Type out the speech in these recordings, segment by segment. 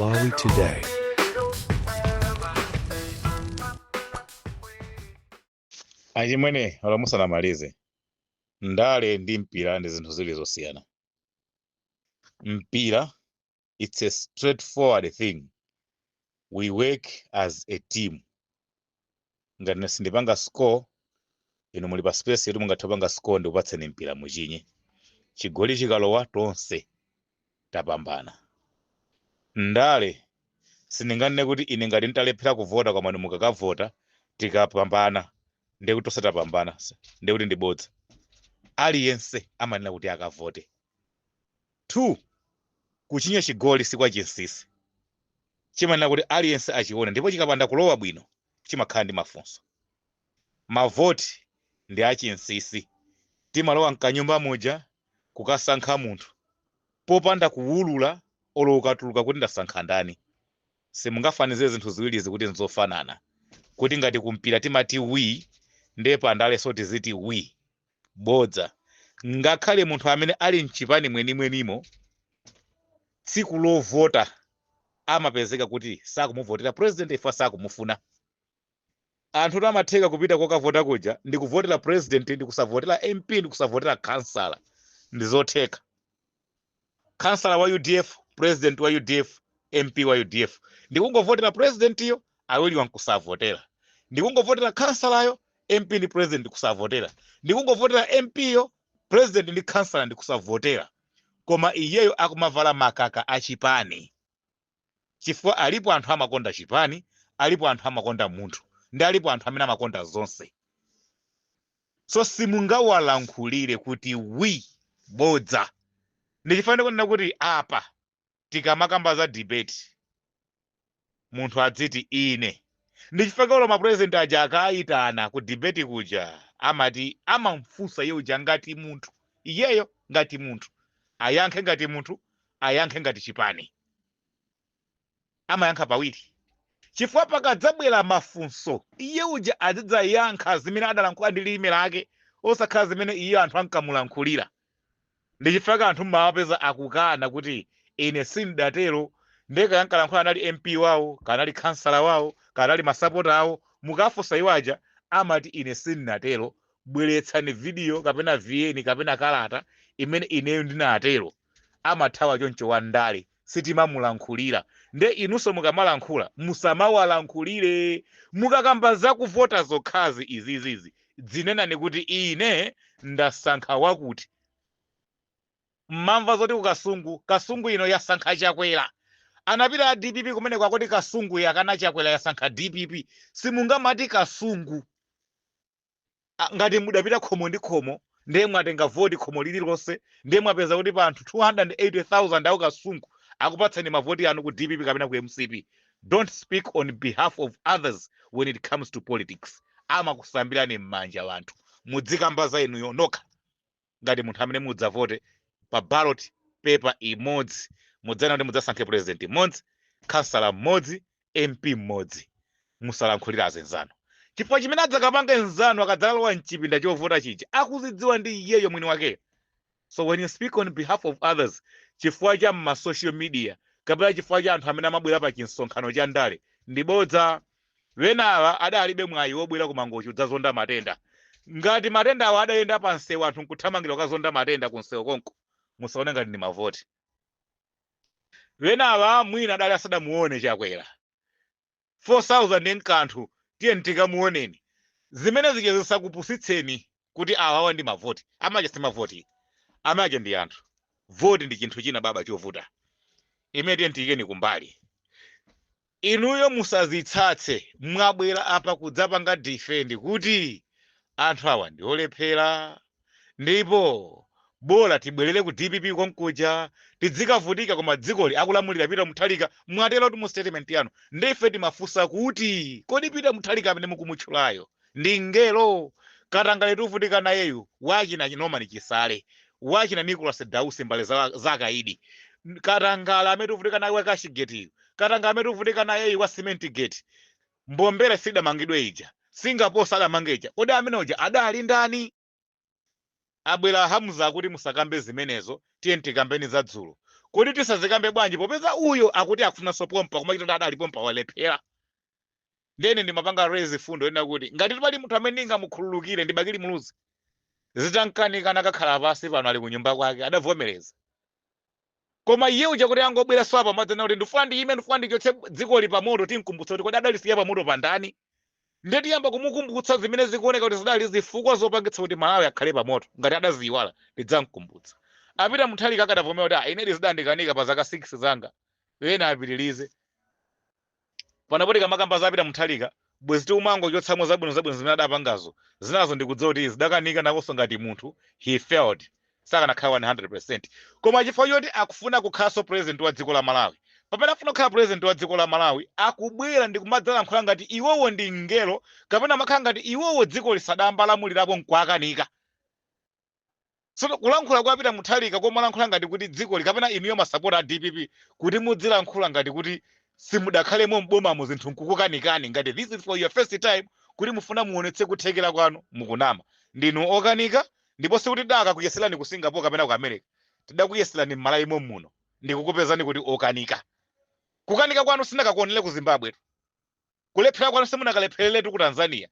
Malawi Today. Achimwene olamusanamalize ndale ndi mpira ndi zinthu ziwiri zosiyana. Mpira, it's a straightforward thing. We work as a team. Ngati sindipanga score, inu muli pa space yetu mungatapanga score ndi kupatseni mpira muchinye. Chigoli chikalowa tonse tapambana. Ndale sindinganene kuti ine ngati nditalephera kuvota koma mukakavota tikapambana ndi kuti tosatapambana ndi kuti ndibodza. Aliyense amanena kuti akavote. 2, kuchinya chigoli si kwa chinsinsi. Chimanena kuti aliyense achione ndipo chikapanda kulowa bwino chimakhala ndi mafunso. Mavoti ndi achinsinsi. Timalowa mkanyumba muja kukasankha munthu popanda kuwulula olo ukatuluka kuti ndasankha ndani. Simungafanize zinthu ziwirizi kuti nzofanana. Kuti ngati kumpira timati wi ndiye pandale so tiziti wi. Bodza. Ngakhale munthu amene ali mchipani mwenimwenimo tsiku lovota amapezeka kuti sakumuvotera president ifa sakumufuna. Anthu amatheka kupita kokavota kuja ndi kuvotera president ndi kusavotera MP ndi kusavotera kansala. Ndi zotheka. Kansala wa UDF, president wa UDF, MP wa UDF. Ndi kungovotera president iyo awiri wankusavotera. Ndi kungovotera kansalayo MP ndi president kusavotera. Ndi kungovotera MP yo president ndi kansala ndi kusavotera. Koma iyeyo akumavala makaka achipani. Chifukwa alipo anthu amakonda chipani, alipo anthu amakonda munthu, ndi alipo anthu amene amakonda zonse. So simungawalankhulire kuti wi bodza. Ndichifanira kunena kuti apa tikamakamba za debate munthu adziti ine. Ndichifukwa ulo mapresident aja akayitana ku debate kuja amati amamfunsa iye uja ngati munthu. Iyeyo ngati munthu. Ayankhe ngati munthu, ayankhe ngati chipani. Amayankha pawiri. Chifukwa pakadzabwera mafunso iye uja adzidzayankha zimene adalankhula ndi lilime lake osakhala zimene iye anthu ankamulankhulira. Ndichifukwa anthu mmawapeza akukana kuti ine sindatero ndeka yankalankhula anali MP wawo kanali kansala wawo kanali masapota awo mukafunsa iwo aja amati ine sindinatero. Bweretsani video kapena VN kapena kalata imene ineyo ndinatero. Amathawa choncho wandale sitimamulankhulira. Nde inunso mukamalankhula musamawalankhulire. Mukakamba za kuvota zokhazi izizizi dzinenani kuti ine ndasankha wakuti. Mmamva zoti kasungu ino yasankha Chakwera. Anapita a DPP kumene kwakoti kasungu yakana Chakwera yasankha DPP. Simungamati kasungu. Ngati mudapita khomo ndi khomo ndiye mwatenga voti khomo lililonse ndiye mwapeza kuti pa anthu 280,000 awo kasungu akupatsani mavoti anu ku DPP kapena ku MCP. Don't speak on behalf of others when it comes to politics. Amakusambirani m'manja wanthu. Mudzikamba za inuyo nokha. Ngati munthu amene mudzavote pa ballot paper imodzi mudzana kuti mudzasankhe president mmodzi, kansala mmodzi, MP mmodzi. Musalankhulira azenzano. Chifukwa chimene adzakapanga enzano akadzalowa mchipinda chovota chija akuzidziwa ndi iyeyo mwini wake. So when you speak on behalf of others, chifukwa cha ma social media kapena chifukwa cha anthu amene amabwera pa chinsonkhano cha ndale ndibodza. Wenawa adalibe mwayi wobwera ku mangochi udzazonda matenda. Ngati matenda awo adayenda pa nsewu anthu nkuthamangira kukazonda matenda ku nsewu konko musaone ngati ndi mavoti. Wenawa mwina adali asadamuone Chakwera 4,000 nkanthu tiye ntikamuoneni. Zimene zije zisakupusitseni kuti awawa ndi mavoti. Amaja si mavoti. Amaja ndi anthu. Voti ndi chinthu china baba chovuta. Imene tiye ntikeni kumbali. Inuyo musazitsatse mwabwera apa kudzapanga defend kuti anthu awa ndi olephera. Ndipo bola tibwerere ku DPP konkuja tidzikavutika koma dzikoli akulamulira Peter Mutharika. Mwatero kuti mu statement yanu ndife timafunsa kuti kodi Peter Mutharika amene mukumutchulayo ndi ngelo. Katangale tuvutika nayeyu wachina Norman Chisale, wachina Nicholas Dause mbale za kaidi. Katangale amene tuvutika naye wa Kashigeti, katangale amene tuvutika nayeyu wa Cement Gate. Mbombera sidamangidwe ija, Singapore sadamange ija. Kodi amene uja adali ndani? Abwera Hamza kuti musakambe zimenezo tiye ntikambeni za dzulo. kodi tisazikambe bwanji popeza uyo akuti akufuna sopompa koma chito dada alipompa walephera. Ndene ndimapanga raise fundo ena kuti ngati pali munthu amene ndingamukhululukire ndibakili muluzi zitankanika nakakhala pasi pano ali kunyumba kwake adavomereza. Koma iye uja kuti angobwera swapa madzana kuti ndifuna ndiyime ndifuna ndichotse dziko li pamoto tinkumbutsa kuti kodi adalisiya pamoto pandani. Ndeti yamba kumukumbutsa zimene zikuoneka kuti zidali zifukwa zopangitsa kuti Malawi akhale pamoto ngati adaziyiwala ndidzamkumbutsa. Apita Muthalika akadavomera kuti inedi zidandikanika pa zaka 6 zanga ena apitilize. Panapoti kamakamba zapita Muthalika bwezi tiumango chotsamo zabwino zimene adapangazo zinazo ndikudziwa kuti zidakanika nakonso ngati munthu he failed sakanakhala 100%. Koma chifukwa choti akufuna kukhalanso president wa dziko la Malawi, pamene afuna kukhala president wa dziko la Malawi akubwera ndi kumadzalankhula ngati iwowo ndi ngelo kapena makhala ngati iwowo dziko lisadamba lamulirapo nkwakanika. So kulankhula kwa Peter Muthalika komalankhula ngati kuti dziko likapena inuyo masapota a DPP kuti mudzilankhula ngati kuti simudakhalemo mboma mu zinthu nkukukanikani ngati this is for your first time kuti mufuna muonetse kuthekera kwanu mukunama. Ndinu okanika ndipo sikuti daka kuyeselani ku Singapore kapena ku America. Tidakuyeselani m'Malawi muno ndikukupezani kuti okanika. Kukanika kwanu sinakakuonere ku Zimbabwe. Kulephera kwanu simunakalepherere ku Tanzania.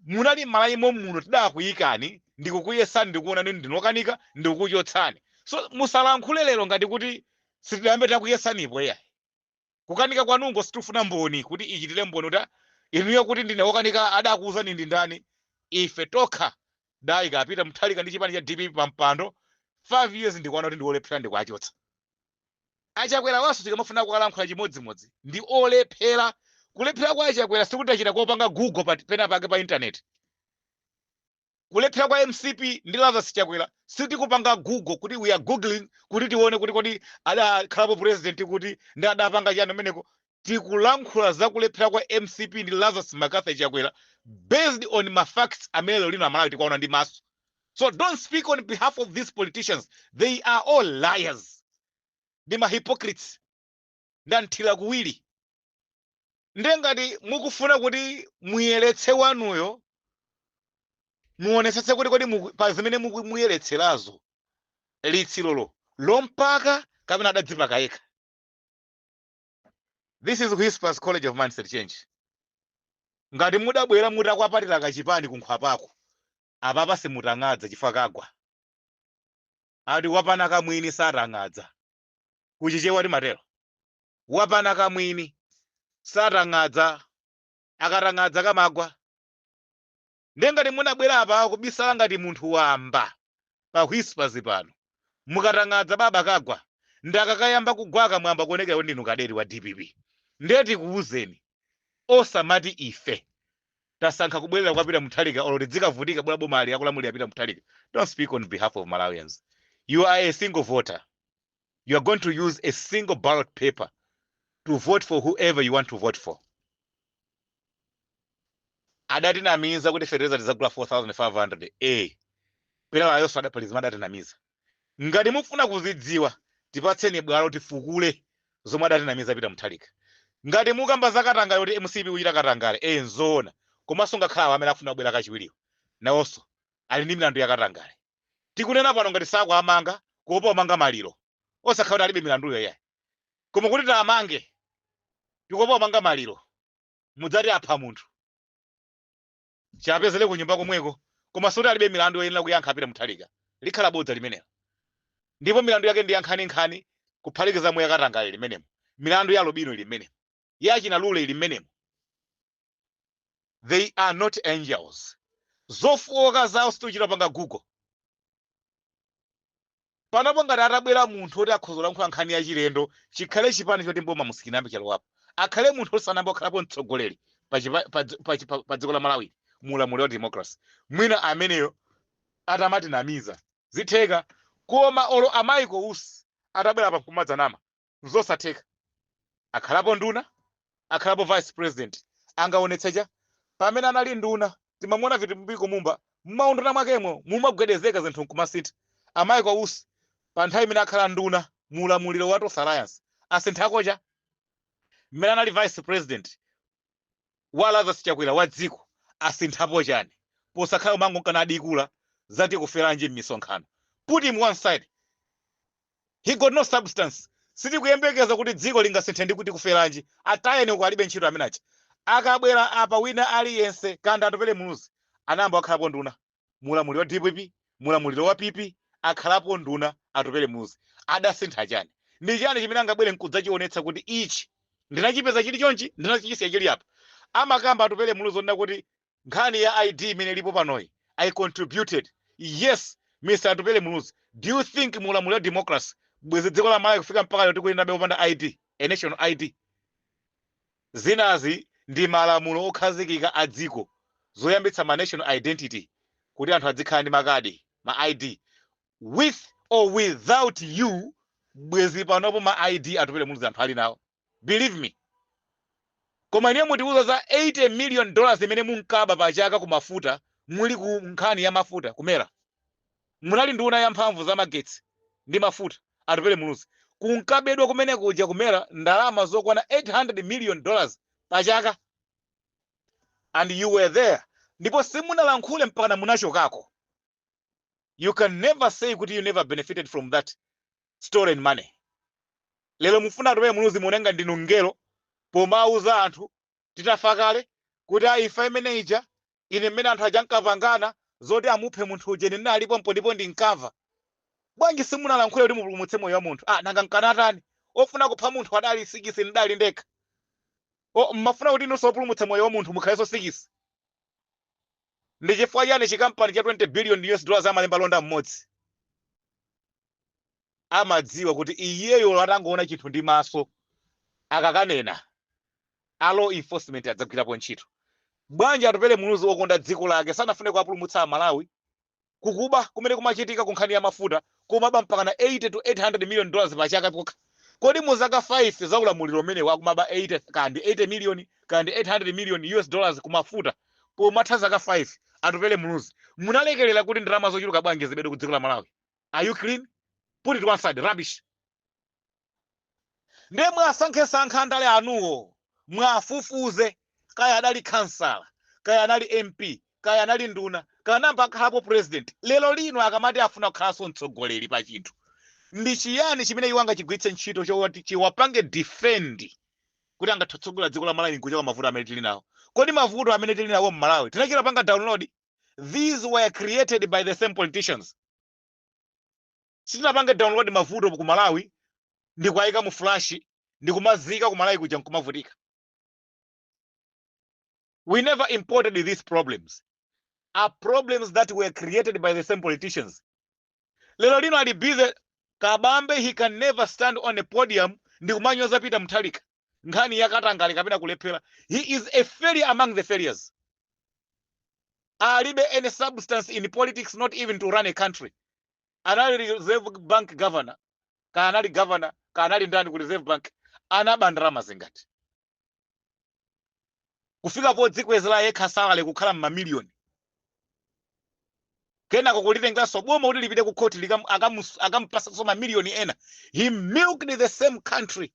Munali m'Malawi muno tidakuyikani ndikukuyesani ndikuona ndinu okanika ndikukuchotsani. So musalankhule lero ngati kuti sitidambe takuyesanipo ya. Kukanika kwanungo sitifuna mboni kuti ichitire mboni kuti inuyo kuti ndine okanika adakuuzani ndi ndani. Ife tokha dai kapita Muthalika ndi chipani cha DPP pampando 5 years ndikuona kuti ndiolephera ndikuachotsa. Achakwera waso tikamafuna kukalankhula chimodzimodzi ndi olephera. Kulephera kwa Achakwera sikuti achita kopanga Google pena pake pa internet. Kulephera kwa MCP ndi Lazarus Chakwera siti kupanga Google kuti we are googling kuti tione kuti kodi adakhalapo president kuti ndi adapanga chani meneko. Tikulankhula za kulephera kwa MCP ndi Lazarus Makathi Chakwera based on my facts amene lino Malawi tikuona ndi maso. So don't speak on behalf of these politicians. They are all liars. They are hypocrites. Ndanthira kuwiri. Ndengati mukufuna kuti muyeletse wanuyo muonetsetse kuti kodi pa zimene muyeletserazo litsilolo lompaka kapena adadzipaka yekha. This is Whispers College of Mindset Change. Ngati mudabwera mutakwapatira kachipani kunkhwapako apapa simutang'adza chifukwa kagwa. Ati wapana kamwini satang'adza. Kuchichewa ti matero. Wapana kamwini satang'adza akatang'adza kamagwa. Ndengati munabwera apa kubisala ngati munthu wamba pa Whispers pano. Mukatang'adza baba kagwa. Ndakakayamba kugwaka mwamba kuonekera ndinu kaderi wa DPP. Ndeti kuuzeni osamati ife tasankha kubwerera kwa Peter Muthalika oloti dzikavutika bwera boma ali akulamulira Peter Muthalika. Don't speak on behalf of Malawians. You are a single voter. You are going to use a single ballot paper to vote for whoever you want to vote for. Adatinamiza kuti fertilizer tizagula 4,500. Pera layonso adapalizima adatinamiza. Ngati mufuna kuzidziwa tipatseni bwalo tifukule zomwe adatinamiza Peter Muthalika. Ngati mukamba zakatangale kuti MCP uchita katangale nzoona komanso ngakhala amene afuna kubwera kachiwiriwo nawonso ali ndi milandu yakatangale. Tikunena pano ngati sakuamanga kuopa umanga maliro osakhala kuti alibe milanduyo yayi. Koma kuti tamange tikuopa umanga maliro mudzati apha munthu chapezele ku nyumba komweko koma soti alibe milandu yoyenera kuyankha Peter Muthalika likhala bodza limenelo. Ndipo milandu yake ndi yankhani kuphatikiza mu yakatangale limenemo. Milandu ya lobino limenemo. Yachina lule limenemo. They are not angels. Zofoka zawo situchita panga Google. Panapo ngati atabwera munthu oti akhozola nkhani ya chilendo chikhale chipani choti mboma musikinambe chalowapo. Akhale munthu osanamba okhalapo mtsogoleri pa dziko la Malawi mulamuliro wa democracy. Mwina ameneyo atamati namiza zitheka koma olo amaiko usi atabwera pa kumadzanama zosatheka. Akhalapo nduna akhalapo vice president angaonetseja pamene anali nduna timamona vitu mbiko mumba mmaunduna mwakemo mumagwedezeka zinthu nkumasita. Amaiko usi pa nthawi imene akhala nduna mulamuliro wa Tosa Alliance asinthakocha. Mmene anali vice president wa Lazarus Chakwera wa dziko asinthapo chani posakhala mango kanadikula zati kuferanje m'misonkhano. Put him one side. He got no substance. sitikuyembekeza kuti dziko lingasinthe ndi kuti kuferanji atayeni uko alibe ntchito amenachi akabwera apa wina aliyense kanda atopere muluzi anayamba akhalapo nduna mulamuliro wa DPP mulamuliro wa PP akhalapo nduna atopere muluzi adasintha chani ndi chani chimene angabwere nkudzacionetsa kuti ichi ndinachipeza chili chonchi ndinachisiya chili apa amakamba atopere muluzi onena kuti nkhani ya ID imene ilipo panoyi I contributed yes Mr. atopere muluzi do you think mulamuliro wa democracy bwezi dziko la Malawi kufika mpaka lero tikuyendabe kupanda ID a national ID zinazi ndi malamulo okhazikika a dziko zoyambitsa ma national identity kuti anthu adzikhala ndi makadi ma ID with or without you bwezi panopo ma ID atopere muluzi anthu ali nawo believe me koma ine mutiuza za $80 million imene munkaba pachaka ku mafuta muli ku nkhani ya mafuta kumera munali nduna ya mphamvu za magetsi ndi mafuta atopere muluzi kunkabedwa kumene kuja kumera ndalama zokwana $800 million pachaka and you were there ndipo simunalankhule mpaka munachokako you can never say kuti you never benefited from that stolen money lero mufuna atopere muluzi munenga ndinu ngelo pomauza anthu titafa kale kuti aifa imene ija ine mmene anthu aja nkapangana zoti amuphe munthu uje nene alipo ndipo ndinkamva bwanji simunalankhule kuti mupulumutse moyo wa munthu nanga nkanatani ofuna kupha munthu adali sikisi ndali ndekha mmafuna kuti inunso opulumutse moyo wa munthu mukhalenso sikisi ndi chifukwa chani chikampani cha $20 billion amalemba londa mmodzi amadziwa kuti iyeyo atangoona chinthu ndi maso akakanena a law enforcement adzagwirapo ntchito bwanji atopere muluzi okonda dziko lake sanafune kuapulumutsa Amalawi kukuba kumene kumachitika ku nkhani ya mafuta kumaba mpaka na $80 to $800 million pachaka kokha kodi mu zaka 5 za ulamuliro umene wakumaba 80 kandi 80 million kandi $800 million kumafuta pomatha zaka 5 atopere muluzi munalekerera kuti ndalama zochuluka bwanji zibedwe ku dziko la Malawi are you clean put it one side rubbish ndiye mwasankhe ndale anuwo mwafufuze kaya adali kansala kaya anali MP kaya anali nduna kaya namba akhalapo president lero lino akamati afuna kukhalanso mtsogoleri pa chinthu ndi chiyani chimene iwo angachigwiritse ntchito choti chiwapange defend kuti angatsogola dziko la Malawi nkuchoka mavuto amene tili nawo kodi mavuto amene tili nawo m'Malawi tinachita panga download these were created by the same politicians sitinapanga download mavuto ku Malawi ndi kuayika mu flash ndi kumazika ku Malawi kuja nkumavutika we never imported these problems are problems that were created by the same politicians lero lino ali busy kabambe he can never stand on a podium ndi kumanyoza Peter Mutharika nkhani yakatangale kapena kulephera he is a failure among the failures alibe any substance in politics not even to run a country anali Reserve Bank governor kanali governor kanali ndani ku Reserve Bank anabandalama zingati kufika po dzikwezera yekha salale kukhala m'mamiliyoni kenako kulitengaso boma kuti lipite ku court akampasa so mamiliyoni ena he milked the same country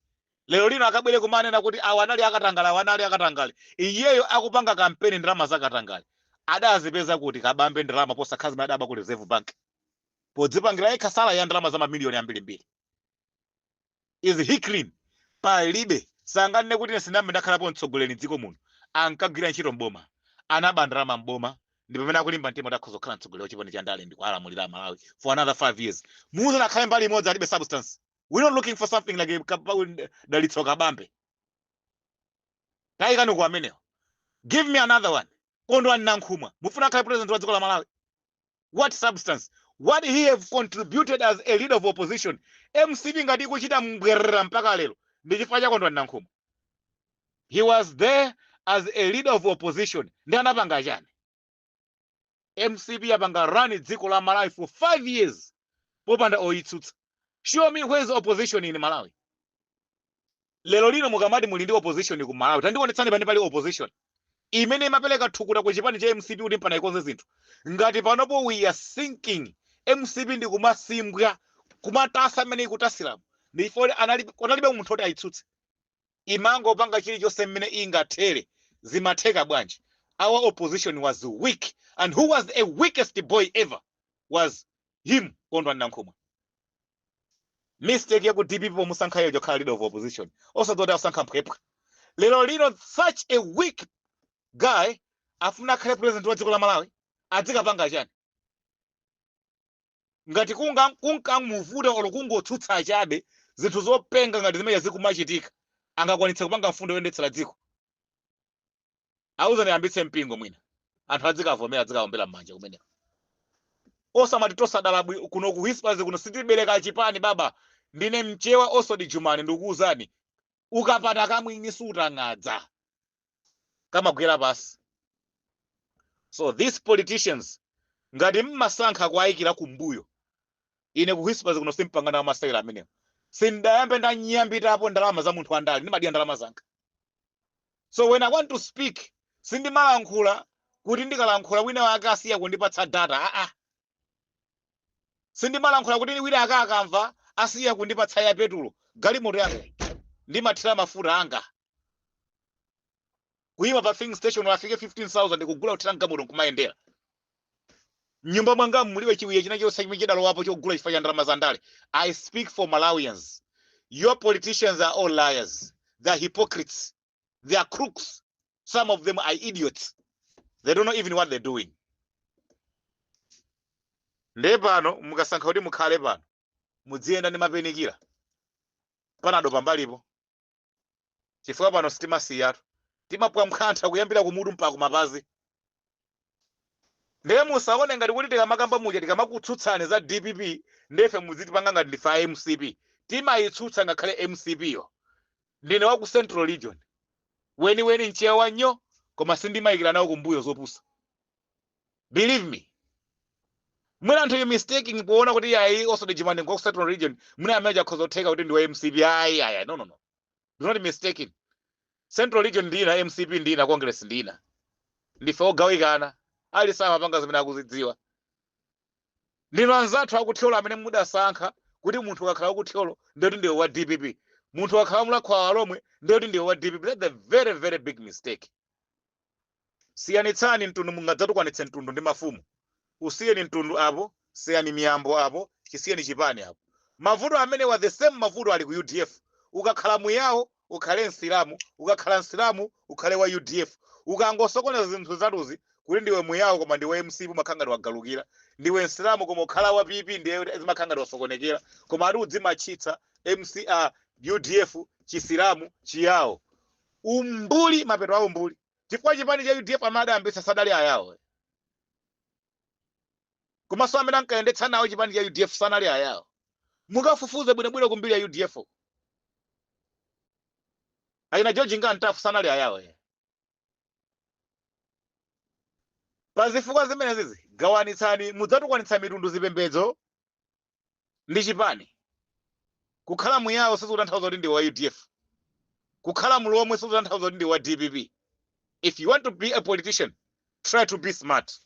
lero lino akabwere kumanena kuti awa anali akatangale iyeyo akupanga kampeni ndalama zakatangale adazipeza kuti kabambe ndalama posakhazi madaba ku Reserve Bank podzipangira yekha sala ya ndalama za mamiliyoni ambirimbiri is he clean palibe sanganene kuti sinambe ndakhalapo mtsogoleri dziko muno ankagwira ntchito mboma anabandalama mboma ndipo pamene akulimba mtima dakhoza kukhala mtsogoleri wachipani cha ndale ndi kulamulira Malawi for another 5 years muzo nakhale mbali imodzi alibe substance we're not looking for something like dalitso kabambe taikani ku amenewo give me another one kondo anankhumwa mufuna khale president wa dziko la Malawi what substance what he have contributed as a leader of opposition MCP ngati kuchita mbwerera mpaka lero ndi chifukwa cha kondo anankhumwa he was there as a leader of opposition ndi anapanga chani MCP apanga run dziko la Malawi for 5 years popanda oitsutsa show me where is opposition in Malawi lero lino mukamati muli ndi opposition ku Malawi tandionetsani pane pali opposition imene imapeleka thukuta ku chipani cha MCP kuti mpana ikonze zinthu ngati panopo we are sinking MCP ndi kumasimbwa kumatasa amene ikutasiramu ndi for analibe munthu oti aitsutse imango panga chilichonse mmene ingathere zimatheka bwanji our opposition was weak and who was the weakest boy ever was him kondo anankhumwa mistake ya ku DPP musankha yejo khala leader of opposition osazoda usankha mphepwa lero lino such a weak guy afuna akhale president wa dziko la Malawi adzikapanga chani ngati kunkamuvuta olo kungotsutsa chabe zinthu zopenga ngati zimene zikumachitika angakwanitse kupanga mfundo yoyendetsera dziko auza niyambitse mpingo mwina anthu adzikavomera adzikaombera m'manja kumeneko osamati tosadala kuno ku Whispers kuno sitibereka chipani baba ndine mchewa osodi Jumani ndikuuzani ukapata kamwini sutang'adza kamagwera pasi. So these politicians ngati mmasankha kuayikira kumbuyo ine ku Whispers kuno simpangana amasayira amenewo sindayambe ndanyambitapo ndalama za munthu andali ndimadya ndalama zanga. So when I want to speak sindimalankhula kuti ndikalankhula wina wake asiya kundipatsa data sindimalankhula kuti wina wake akamva asiya kundipatsa ya petulo galimoto yake ndimathira mafuta anga kuyima pa filling station wafike 15,000 kugula uthira galimoto nkumayendera nyumba mwanga muliwe chiwiye chinachosa chimene chidalowapo chogula chifukwa cha ndalama za ndale. I speak for Malawians. Your politicians are all liars. They are hypocrites. They are crooks. Some of them are idiots. They don't know even what they're doing. Ndepano mukasankha kuti mukhale pano mudziyenda ndi mapenikira panado pambalipo chifukwa pano sitimasiyato timapwa mkhantha kuyambira kumutu mpaka kumapazi. Ndiye musaone ngati kuti tikamakamba muja tikamakutsutsani za DPP ndefe muzitipanga ngati ndifa MCP timayitsutsa ngakhale MCP yo ndine wa ku Central Region weni nchewa wanyo koma sindimayikira nawo kumbuyo zopusa. Believe me. Mwina anthu you mistaking kuona kuti yayi osodi Jumani ku Central Region mwina amaja khozotheka kuti ndiwe MCP ayi no. Do not mistaking. Central Region ndina MCP ndina Congress ndina ndife ogawikana ali sama panga zimene akuzidziwa. Ndino anzathu akuthyolo amene mudasankha kuti munthu akakhala akuthyolo ndiyoti ndiwe wa DPP munthu akakhala mulakhwa lomwe ndiyoti ndiwe wa DPP. That's a very very big mistake. Siyanitsani mtundu mungadzatukanitse mtundu ndi mafumu. Usiyeni mtundu apo siyani miyambo apo chisiyeni chipani apo. Mavuto amene wa the same mavuto ali ku UDF. Ukakhala muyawo ukhale nsilamu ukakhala nsilamu ukhale wa UDF. Ukangosokoneza zinthu zatuzi kuti ndiwe muyawo koma ndiwe MCP makhangati wagalukira ndiwe nsilamu koma ukhala wa PP ndiye zimakhangati wasokonekera koma ati udzimachitsa MCA UDF chisilamu chiyawo umbuli mapeto awo umbuli chifukwa chipani cha UDF amada ambisa sadali ayawo koma so amene ankayendetsa nawo chipani cha UDF sanali ayawo. Mukafufuze bwinobwino kumbiri ya UDF ayina George Ngantafu sanali ayawo pazifukwa zimene zizi gawanitsani mudzatukwanitsa mitundu zipembedzo ndi chipani. Kukhala muyawo sizikutanthauza kuti ndi wa UDF kukhala mulomwe sizikutanthauza kuti ndi wa DPP. If you want to be a politician try to be smart.